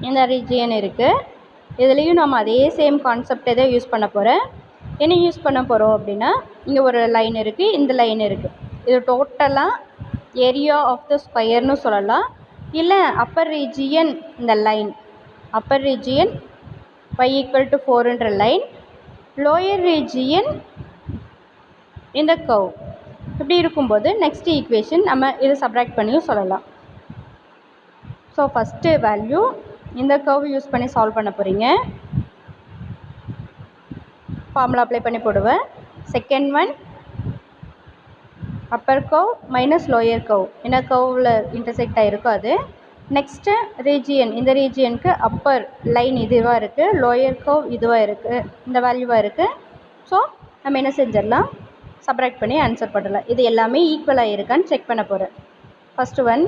இந்த ரீஜியன் இருக்குது. இதுலேயும் நம்ம அதே சேம் கான்செப்டை தான் யூஸ் பண்ண போகிறேன். என்ன யூஸ் பண்ண போகிறோம் அப்படின்னா இங்கே ஒரு லைன் இருக்குது, இந்த லைன் இருக்குது. இது டோட்டலாக ஏரியா ஆஃப் த ஸ்கொயர்னு சொல்லலாம். இல்லை அப்பர் ரீஜியன் இந்த line, upper region y equal to 4ன்ற லைன், லோயர் ரீஜியன் இந்த கர்வ். இப்படி இருக்கும்போது நெக்ஸ்ட் ஈக்குவேஷன் நம்ம இதை சப்ராக்ட் பண்ணியும் சொல்லலாம். ஸோ ஃபஸ்ட்டு வேல்யூ இந்த கர்வ் யூஸ் பண்ணி சால்வ் பண்ண போகிறீங்க. ஃபார்முலா அப்ளை பண்ணி போடுவேன். Second one upper curve minus lower curve, என்ன கர்வில் இன்டர்செக்ட் ஆகிருக்கோ அது நெக்ஸ்ட்டு ரீஜியன், இந்த ரீஜியனுக்கு அப்பர் லைன் இதுவாக இருக்குது, லோயர் கர்வ் இதுவாக இருக்குது, இந்த வேல்யூவாக இருக்குது. ஸோ நம்ம என்ன செஞ்சிடலாம், சப்ராக்ட் பண்ணி ஆன்சர் பண்ணலாம். இது எல்லாமே ஈக்குவலாக இருக்கான்னு செக் பண்ண போகிறேன். First one,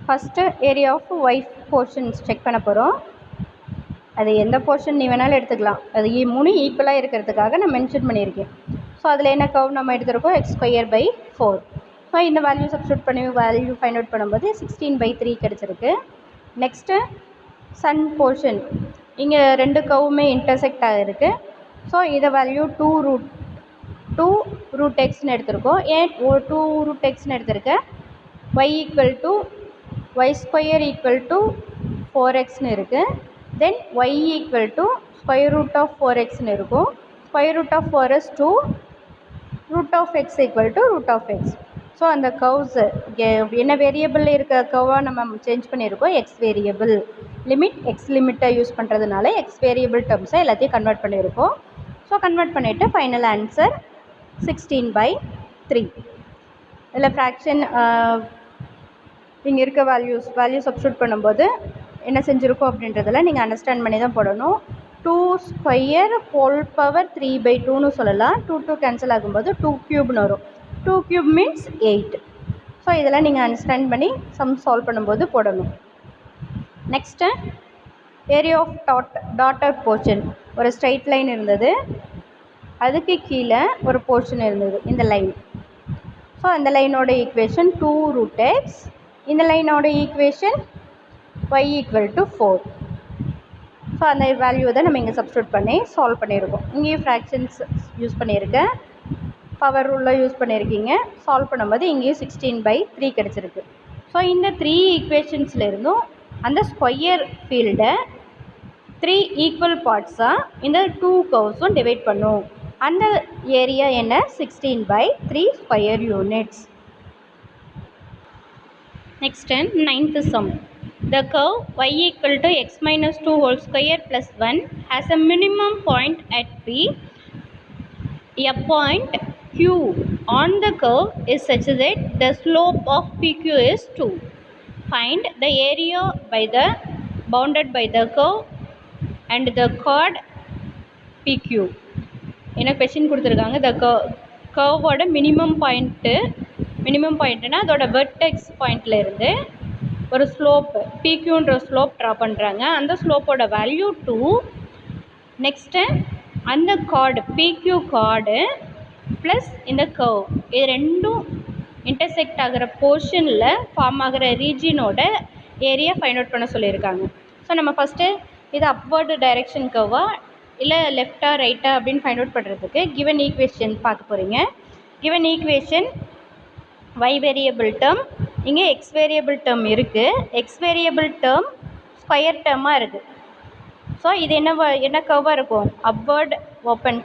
first area of y portions check பண்ண போகிறோம். அது எந்த போர்ஷன் நீ வேணாலும் எடுத்துக்கலாம், அது மூணு ஈக்குவலாக இருக்கிறதுக்காக நான் மென்ஷன் பண்ணியிருக்கேன். ஸோ அதில் என்ன கர்வ் நம்ம எடுத்துருக்கோம், x²/4. ஸோ இந்த வேல்யூ சப்ஸ்டியூட் பண்ணி வேல்யூ ஃபைண்ட் அவுட் பண்ணும்போது 16/3 கிடச்சிருக்கு. நெக்ஸ்ட்டு சன் போர்ஷன், இங்கே ரெண்டு கர்வுமே இன்டர்செக்ட் ஆகிருக்கு. ஸோ இதை வேல்யூ 2√x எடுத்திருக்கோம். ஏன் 2√xன்னு எடுத்திருக்கேன், y² 4xன்னு இருக்குது. தென் y √4xன்னு இருக்கும். √4 is 2, √x √x. ஸோ அந்த கர்வ்ஸு என்ன வேரியபிள் இருக்க கர்வாக நம்ம சேஞ்ச் பண்ணியிருக்கோம், எக்ஸ் வேரியபிள் லிமிட், எக்ஸ் லிமிட்டை யூஸ் பண்ணுறதுனால எக்ஸ் வேரியபிள் டேர்ம்ஸை எல்லாத்தையும் கன்வெர்ட் பண்ணியிருக்கோம். ஸோ கன்வெர்ட் பண்ணிவிட்டு ஃபைனல் ஆன்சர் 16/3. இதில் ஃப்ராக்ஷன் இங்கே இருக்க வேல்யூ சப்ஸ்டியூட் பண்ணும்போது என்ன செஞ்சுருக்கோம் அப்படின்றதில் நீங்கள் அண்டர்ஸ்டாண்ட் பண்ணி தான் போடணும். 2² 3/2ன்னு சொல்லலாம். 2 கேன்சல் ஆகும்போது 2³ வரும். 2³ மீன்ஸ் 8. ஸோ இதெல்லாம் நீங்கள் அண்டர்ஸ்டாண்ட் பண்ணி சம் சால்வ் பண்ணும்போது போடணும். Next area of dotted portion, ஒரு ஸ்ட்ரைட் லைன் இருந்தது, அதுக்கு கீழே ஒரு போர்ஷன் இருந்தது, இந்த லைன். ஸோ அந்த லைனோட ஈக்குவேஷன் 2√x, இந்த லைனோட ஈக்குவேஷன் y = 4. ஸோ அந்த வேல்யூ தான் நம்ம இங்கே சப்ஸ்டியூட் பண்ணி சால்வ் பண்ணியிருக்கோம். இங்கேயும் ஃப்ராக்ஷன்ஸ் யூஸ் பண்ணியிருக்கேன், பவர் ரூலில் யூஸ் பண்ணியிருக்கீங்க. சால்வ் பண்ணும்போது இங்கேயும் 16/3 கிடச்சிருக்கு. ஸோ இந்த 3 ஈக்குவேஷன்ஸ்லேருந்தும் அந்த ஸ்கொயர் ஃபீல்டை 3 ஈக்குவல் பார்ட்ஸாக இந்த 2 கர்வ்ஸும் டிவைட் பண்ணும். அந்த ஏரியா என்ன, 16/3 square units. Next, 9th sum. The curve y = x - 2 whole square plus 1 has a minimum point at P. A point Q on the curve is such that the slope of PQ is 2. Find the area bounded by the curve and the chord PQ. என்ன question கொடுத்துருக்காங்க, the curveோட minimum பாயிண்ட்னா அதோட vertex பாயிண்டில் இருந்து ஒரு slope PQன்ற slope draw பண்ணுறாங்க. அந்த ஸ்லோப்போட value 2. Next அந்த card PQ card plus இந்த கர்வ், இது ரெண்டும் இன்டர்செக்ட் ஆகிற போர்ஷனில் ஃபார்ம் ஆகிற ரீஜியனோட ஏரியா ஃபைண்ட் அவுட் பண்ண சொல்லியிருக்காங்க. ஸோ நம்ம ஃபஸ்ட்டு இது அப்வர்டு டைரெக்ஷன் கர்வா இல்லை லெஃப்டா ரைட்டா அப்படின்னு ஃபைண்ட் அவுட் பண்ணுறதுக்கு கிவன் ஈக்குவேஷன் பார்க்க போகிறீங்க. Given equation y variable term, இங்கே எக்ஸ் வேரியபிள் டேர்ம் இருக்குது. எக்ஸ் வேரியபிள் டேர்ம் ஸ்கொயர் டேர்மாக இருக்குது. ஸோ இது என்ன கர்வாக இருக்கும், அப்வர்ட் ஓப்பன்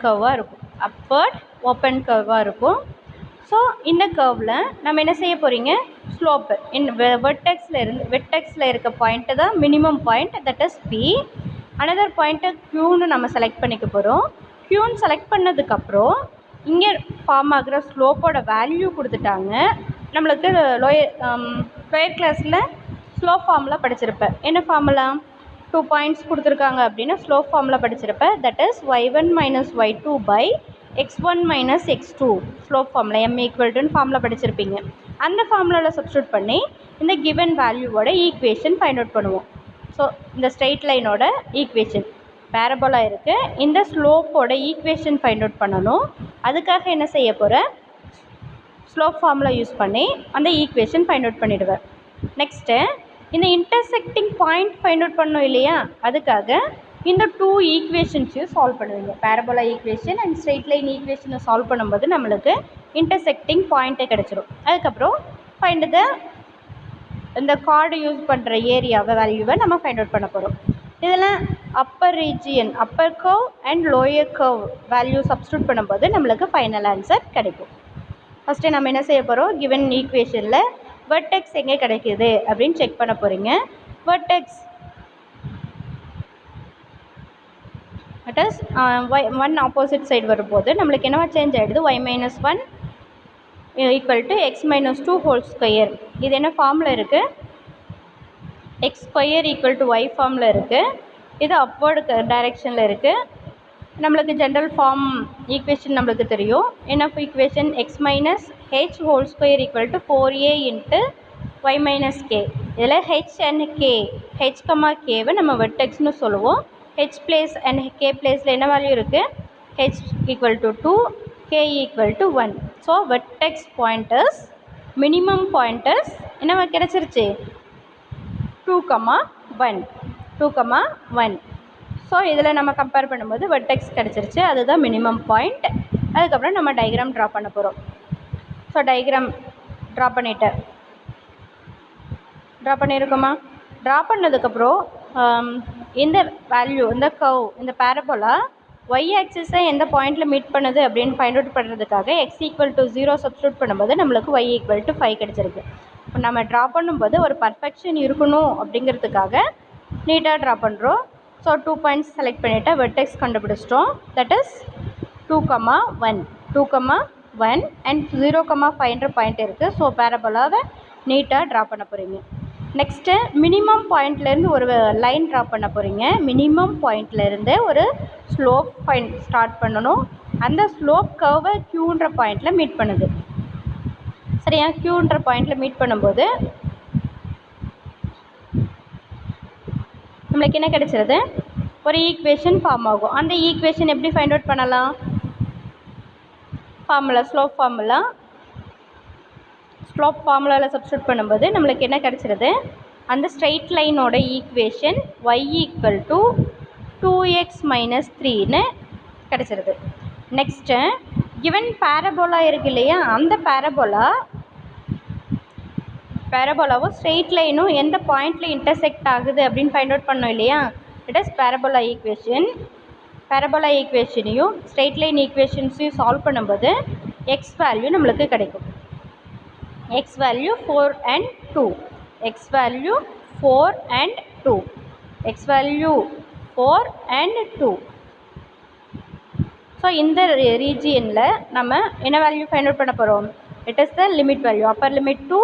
கர்வாக இருக்கும். ஸோ இந்த கர்வில் நம்ம என்ன செய்ய போகிறீங்க, ஸ்லோப்பு வெர்டெக்ஸில் இருக்க பாயிண்ட்டு தான் minimum point, that is P. Another பாயிண்ட்டை Qன்னு நம்ம செலக்ட் பண்ணிக்க போகிறோம். Qன்னு செலக்ட் பண்ணதுக்கப்புறம் இங்கே ஃபார்ம் ஆகிற ஸ்லோப்போட வேல்யூ கொடுத்துட்டாங்க. நம்மளுக்கு லோயர் கிளாஸில் ஸ்லோப் ஃபார்முலா படிச்சிருப்பேன். என்ன ஃபார்முலா, 2 பாயிண்ட்ஸ் கொடுத்துருக்காங்க அப்படின்னா ஸ்லோப் ஃபார்முலா படிச்சிருப்பேன். That is y1 - y2/x1 - x2 slope formula m = formula படிச்சிருப்பீங்க. அந்த ஃபார்முலாவில் சப்ஸ்டியூட் பண்ணி இந்த கிவன் வேல்யூவோட ஈக்குவேஷன் ஃபைண்ட் அவுட் பண்ணுவோம். ஸோ இந்த ஸ்ட்ரெயிட் லைனோட ஈக்குவேஷன் பேரபோலா இருக்குது, இந்த ஸ்லோப்போட ஈக்குவேஷன் ஃபைண்ட் அவுட் பண்ணணும். அதுக்காக என்ன செய்ய போகிறேன், ஸ்லோப் ஃபார்முலா யூஸ் பண்ணி அந்த ஈக்குவேஷன் ஃபைண்ட் அவுட் பண்ணிவிடுவேன். நெக்ஸ்ட்டு இந்த இன்டர்செக்டிங் பாயிண்ட் ஃபைண்ட் அவுட் பண்ணோம் இல்லையா, அதுக்காக இந்த 2 ஈக்குவேஷன்ஸையும் சால்வ் பண்ணுவீங்க. Parabola equation and straight line ஈக்குவேஷனை சால்வ் பண்ணும்போது நம்மளுக்கு இன்டர்செக்டிங் பாயிண்ட்டே கிடச்சிரும். அதுக்கப்புறம் ஃபைண்ட் இந்த கார்டு யூஸ் பண்ணுற ஏரியாவை வேல்யூவை நம்ம ஃபைண்ட் அவுட் பண்ண போகிறோம். இதில் upper region, upper curve and lower curve value substitute பண்ணும்போது நம்மளுக்கு ஃபைனல் ஆன்சர் கிடைக்கும். ஃபஸ்ட்டு நம்ம என்ன செய்ய போகிறோம், கிவன் ஈக்குவேஷனில் வெர்டெக்ஸ் எங்கே கிடைக்கிது அப்படின்னு செக் பண்ண போகிறீங்க. Vertex that is 1 opposite side வரும்போது நம்மளுக்கு என்னவா சேஞ்ச் ஆகிடுது, y - 1 equal to x minus 2 whole square. இது என்ன ஃபார்மில் இருக்குது? X square equal to y ஃபார்மில் இருக்குது. இது அப்வர்டு டைரெக்ஷனில் இருக்குது. நம்மளுக்கு ஜென்ரல் ஃபார்ம் ஈக்குவேஷன் நம்மளுக்கு தெரியும். என்ன equation? X minus H whole square equal to 4a into Y minus K. இதில் H and K, H comma கேவை நம்ம வெர்டெக்ஸ்னு சொல்லுவோம். ஹெச் பிளேஸ் அண்ட் கே பிளேஸில் என்ன வேல்யூ இருக்குது? H equal to 2, K equal to 1. So vertex pointers, minimum pointers என்ன கிடச்சிருச்சு? 2,1, 2,1. ஸோ இதில் நம்ம கம்பேர் பண்ணும்போது வெர்டெக்ஸ் கிடச்சிருச்சு, அதுதான் மினிமம் பாயிண்ட். அதுக்கப்புறம் நம்ம டயக்ராம் ட்ரா பண்ண போகிறோம். ஸோ டயக்ராம் ட்ரா பண்ணியிருக்கோமா? ட்ரா பண்ணதுக்கப்புறம் இந்த வேல்யூ, இந்த கர்வ், இந்த பேரபோலா ஒய் ஆக்சிஸை எந்த பாயிண்டில் மீட் பண்ணுது அப்படின்னு ஃபைண்ட் அவுட் பண்ணுறதுக்காக எக்ஸ் ஈக்குவல் டு 0 சப்ஸ்டியூட் பண்ணும்போது நம்மளுக்கு ஒய் ஈக்குவல் டு 5 கிடச்சிருக்கு. இப்போ நம்ம ட்ரா பண்ணும்போது ஒரு பர்ஃபெக்ஷன் இருக்கணும் அப்படிங்கிறதுக்காக நீட்டாக ட்ரா பண்ணுறோம். ஸோ 2 பாயிண்ட்ஸ் செலக்ட் பண்ணிவிட்டு வெர்டெக்ஸ் கண்டுபிடிச்சிட்டோம். தட் இஸ் 2,1, 2,1 அண்ட் 0,5 பாயிண்ட் இருக்குது. ஸோ பேரபோலாவை நீட்டாக ட்ரா பண்ண போகிறீங்க. நெக்ஸ்ட்டு மினிமம் பாயிண்ட்லேருந்து ஒரு லைன் ட்ரா பண்ண போகிறீங்க. மினிமம் பாயிண்ட்லேருந்து ஒரு ஸ்லோப் பாயிண்ட் ஸ்டார்ட் பண்ணணும். அந்த ஸ்லோப் கர்வை க்யூன்ற பாயிண்டில் மீட் பண்ணுது. சரியா? க்யூன்ற பாயிண்டில் மீட் பண்ணும்போது நம்மளுக்கு என்ன கிடைச்சிருது? ஒரு ஈக்குவேஷன் ஃபார்ம் ஆகும். அந்த ஈக்குவேஷன் எப்படி ஃபைண்ட் அவுட் பண்ணலாம்? ஸ்லோப் ஃபார்முலாவில் சப்ஸ்டியூட் பண்ணும்போது நம்மளுக்கு என்ன கிடச்சிருது? அந்த ஸ்ட்ரெயிட் லைனோட equation Y equal to 2x minus 3ன்னு கிடச்சிருது. நெக்ஸ்ட்டு கிவன் பேரபோலா இருக்கு இல்லையா, அந்த பேரபோலாவும் ஸ்ட்ரெயிட் லைனும் எந்த பாயிண்டில் இன்டர்செக்ட் ஆகுது அப்படின்னு ஃபைண்ட் அவுட் பண்ணோம் இல்லையா. இட் இஸ் பேரபோலா ஈக்குவேஷனையும் ஸ்ட்ரெயிட் லைன் ஈக்குவேஷன்ஸையும் சால்வ் பண்ணும்போது எக்ஸ் வேல்யூ நம்மளுக்கு கிடைக்கும். X value 4 and 2. X value 4 and 2. X value 4 and 2. So இந்த ரீஜியனில் நம்ம என்ன வேல்யூ ஃபைண்ட் அவுட் பண்ண போகிறோம்? It is the limit value. Upper limit 2,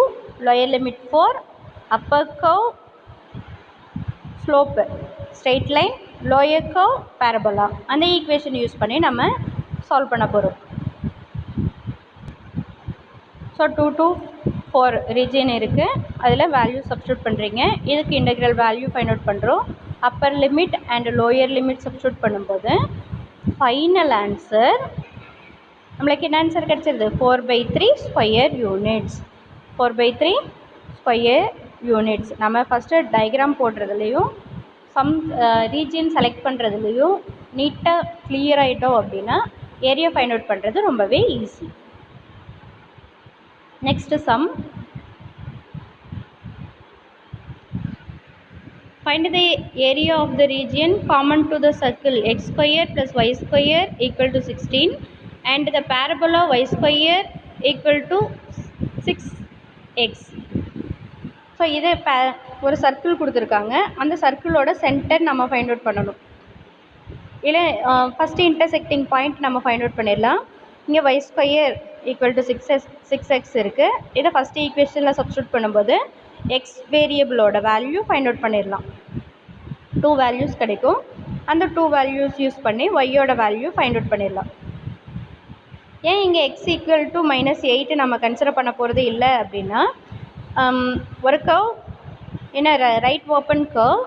lower limit 4, upper curve slope straight line, lower curve parabola. அந்த equation use பண்ணி நம்ம solve பண்ண போகிறோம். ஸோ 2 to 4 ரீஜியன் இருக்குது. அதில் வேல்யூ சப்ஸ்டியூட் பண்ணுறீங்க. இதுக்கு இன்டெக்ரல் வேல்யூ ஃபைண்ட் அவுட் பண்ணுறோம். Appar limit and lower limit substitute பண்ணும்போது ஃபைனல் ஆன்சர் நம்மளுக்கு என்ன ஆன்சர் கிடச்சிருது? 4/3 ஸ்கொயர் யூனிட்ஸ். 4/3 square units. நம்ம ஃபஸ்ட்டு டயக்ராம் போடுறதுலையும் ரீஜியன் செலக்ட் பண்ணுறதுலையும் நீட்டாக கிளியர் ஆகிட்டோம் அப்படின்னா ஏரியா ஃபைண்ட் அவுட் பண்ணுறது ரொம்பவே easy. Next sum. Find the area of the region common to the circle x square plus y square equal to 16 and the parabola y square equal to 6x. So இதை ஒரு circle கொடுத்துருக்காங்க. அந்த சர்க்கிளோட centre நம்ம find out பண்ணணும். இல்லை first intersecting point நம்ம find out பண்ணிடலாம். இங்கே y square equal to 6x இருக்குது. இதை ஃபஸ்ட்டு ஈக்குவேஷனில் சப்ஸ்டியூட் பண்ணும்போது எக்ஸ் வேரியபிளோட வேல்யூ ஃபைண்ட் அவுட் பண்ணிடலாம். 2 வேல்யூஸ் கிடைக்கும். அந்த 2 வேல்யூஸ் யூஸ் பண்ணி ஒய்யோட வேல்யூ ஃபைண்ட் அவுட் பண்ணிடலாம். ஏன் இங்கே எக்ஸ் ஈக்குவல் டு -8 நம்ம கன்சிடர் பண்ண போகிறது இல்லை அப்படின்னா, ஒரு கர்வ் என்ன right open curve,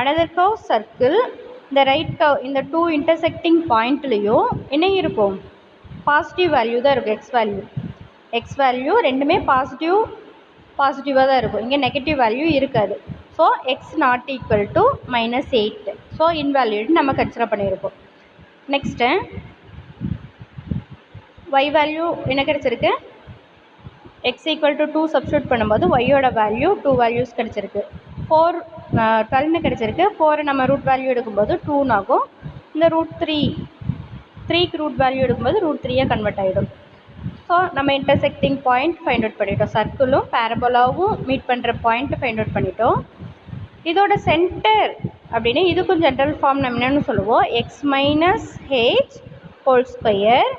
another curve circle. இந்த ரைட் கர்வ் இந்த 2 இன்டர்செக்டிங் பாயிண்ட்லேயும் என்ன இருக்கும்? பாசிட்டிவ் வேல்யூ தான் இருக்கும். எக்ஸ் வேல்யூ ரெண்டுமே பாசிட்டிவாக தான் இருக்கும். இங்கே நெகட்டிவ் வேல்யூ இருக்காது. So X not equal to -8. So இன்வேல்யூட் நம்ம கன்சிடர் பண்ணியிருக்கோம். நெக்ஸ்ட்டு ஒய் வேல்யூ என்ன கிடச்சிருக்கு? எக்ஸ் ஈக்குவல் டு 2 சப்ஸ்டியூட் பண்ணும்போது ஒய்யோட வேல்யூ 2 வேல்யூஸ் கிடச்சிருக்கு. 12 கிடச்சிருக்கு. 4 நம்ம ரூட் வேல்யூ எடுக்கும்போது 2 ஆகும். இந்த √3க்கு ரூட் வேல்யூ எடுக்கும்போது √3 கன்வெர்ட் ஆகிடும். ஸோ நம்ம இன்டர்செக்டிங் பாயிண்ட் ஃபைண்ட் அவுட் பண்ணிட்டோம். சர்க்கிளும் பேரபோலாவும் மீட் பண்ணுற பாயிண்ட் ஃபைண்ட் அவுட் பண்ணிட்டோம். இதோட சென்டர் அப்படின்னு இதுக்கும் ஜென்ரல் ஃபார்ம் நம்ம என்னென்னு சொல்லுவோம்? X minus H whole square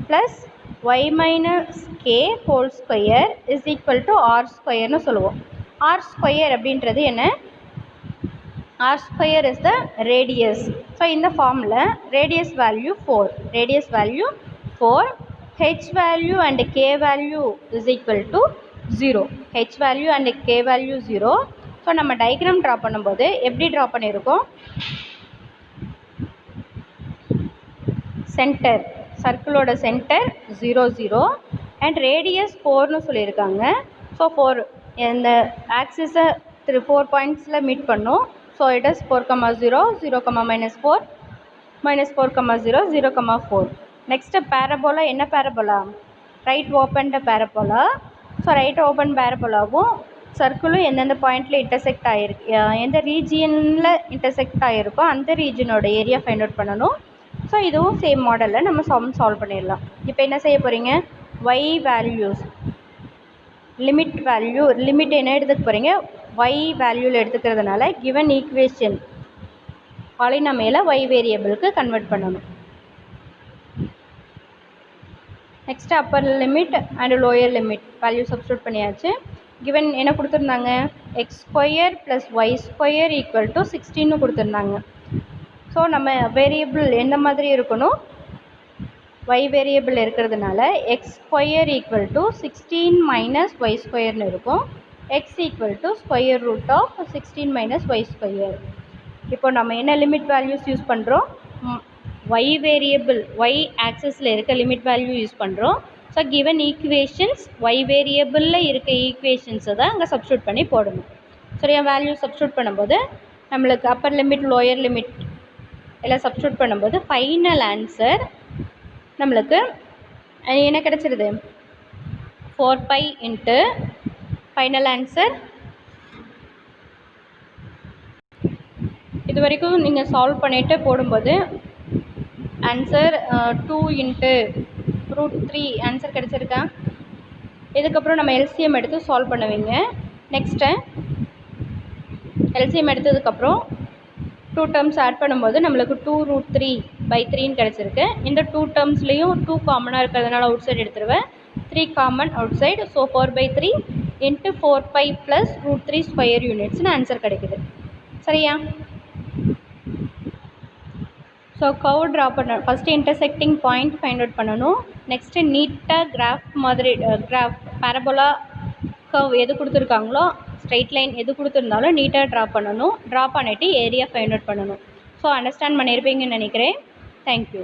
plus y minus k whole square is equal to r ஸ்கொயர்னு சொல்லுவோம். ஆர் ஸ்கொயர் அப்படின்றது என்ன? R square is the radius. So இந்த ஃபார்மில் radius value 4, h value and k value is equal to 0. H value and k value 0. So நம்ம diagram draw பண்ணும்போது எப்படி draw பண்ணியிருக்கோம்? சென்டர், சர்க்கிளோட சென்டர் 0 0 அண்ட் ரேடியஸ் 4னு சொல்லியிருக்காங்க. ஸோ 4 இந்த ஆக்சிஸை 4 பாயிண்ட்ஸில் மீட் பண்ணும். So it is 4, 0, 0, -4, -4, 0, 0, 4. Next parabola. என்ன parabola? Right open parabola. So right open பேரபோலாவும் சர்க்கிளும் எந்தெந்த பாயிண்டில் இன்டர்செக்ட் ஆகிருக்கு, எந்த ரீஜியனில் இன்டர்செக்ட் ஆகிருக்கோ அந்த ரீஜியனோட ஏரியா ஃபைண்ட் அவுட் பண்ணணும். ஸோ இதுவும் சேம் மாடலில் நம்ம சால்வ் பண்ணிடலாம். இப்போ என்ன செய்ய போகிறீங்க? y வேல்யூஸ், லிமிட் என்ன எடுத்துக்க போகிறீங்க? y வேல்யூவில் எடுத்துக்கிறதுனால கிவன் ஈக்குவேஷன் பாலினாமியலை y வேரியபிளுக்கு கன்வெர்ட் பண்ணணும். Next upper limit and lower limit value substitute பண்ணியாச்சு. கிவன் என்ன கொடுத்துருந்தாங்க? X square plus Y square equal to 16 கொடுத்துருந்தாங்க. ஸோ நம்ம வேரியபிள் எந்த மாதிரி இருக்கணும்? y வேரியபிள் இருக்கிறதுனால X square equal to 16 minus Y ஸ்கொயர்னு இருக்கும். X equal to square root of 16 minus Y square. இப்போ நம்ம என்ன லிமிட் வேல்யூஸ் யூஸ் பண்ணுறோம்? y வேரியபிள் y ஆக்சஸில் இருக்க லிமிட் வேல்யூ யூஸ் பண்ணுறோம். ஸோ கிவன் ஈக்குவேஷன்ஸ் y வேரியபிளில் இருக்க ஈக்குவேஷன்ஸை தான் அங்கே சப்ஸ்டியூட் பண்ணி போடணும். சரியா? வேல்யூ சப்ஸ்டியூட் பண்ணும்போது நம்மளுக்கு அப்பர் லிமிட் லோயர் லிமிட் எல்லாம் சப்ஸ்டியூட் பண்ணும்போது ஃபைனல் ஆன்சர் நம்மளுக்கு என்ன கிடச்சிருது? 4π இன்ட்டு ஃபைனல் ஆன்சர். இது வரைக்கும் நீங்கள் சால்வ் பண்ணிவிட்டு போடும்போது ஆன்சர் 2 இன்ட்டு √3 ஆன்சர் கிடச்சிருக்கா? இதுக்கப்புறம் நம்ம எல்சிஎம் எடுத்து சால்வ் பண்ணுவீங்க. நெக்ஸ்ட்டு எல்சிஎம் எடுத்ததுக்கப்புறம் 2 டேர்ம்ஸ் ஆட் பண்ணும்போது நம்மளுக்கு 2√3/3ன்னு கிடச்சிருக்கு. இந்த 2 டேர்ம்ஸ்லேயும் 2 காமனாக இருக்கிறதுனால அவுட் சைடு எடுத்துருவேன். 3 common out side. So 4/3 into 4π plus √3 square யூனிட்ஸ்னு ஆன்சர் கிடைக்குது. சரியா? ஸோ கர்வ் ட்ரா பண்ண first intersecting point find out பண்ணணும். நெக்ஸ்ட்டு நீட்டாக கிராஃப் மாதிரி பேரபோலா கர்வ் எது கொடுத்துருக்காங்களோ, ஸ்ட்ரைட் லைன் எது கொடுத்துருந்தாலும் நீட்டாக ட்ரா பண்ணணும். ட்ரா பண்ணிவிட்டு ஏரியா ஃபைண்ட் அவுட் பண்ணணும். ஸோ அண்டர்ஸ்டாண்ட் பண்ணியிருப்பீங்கன்னு நினைக்கிறேன். தேங்க்யூ.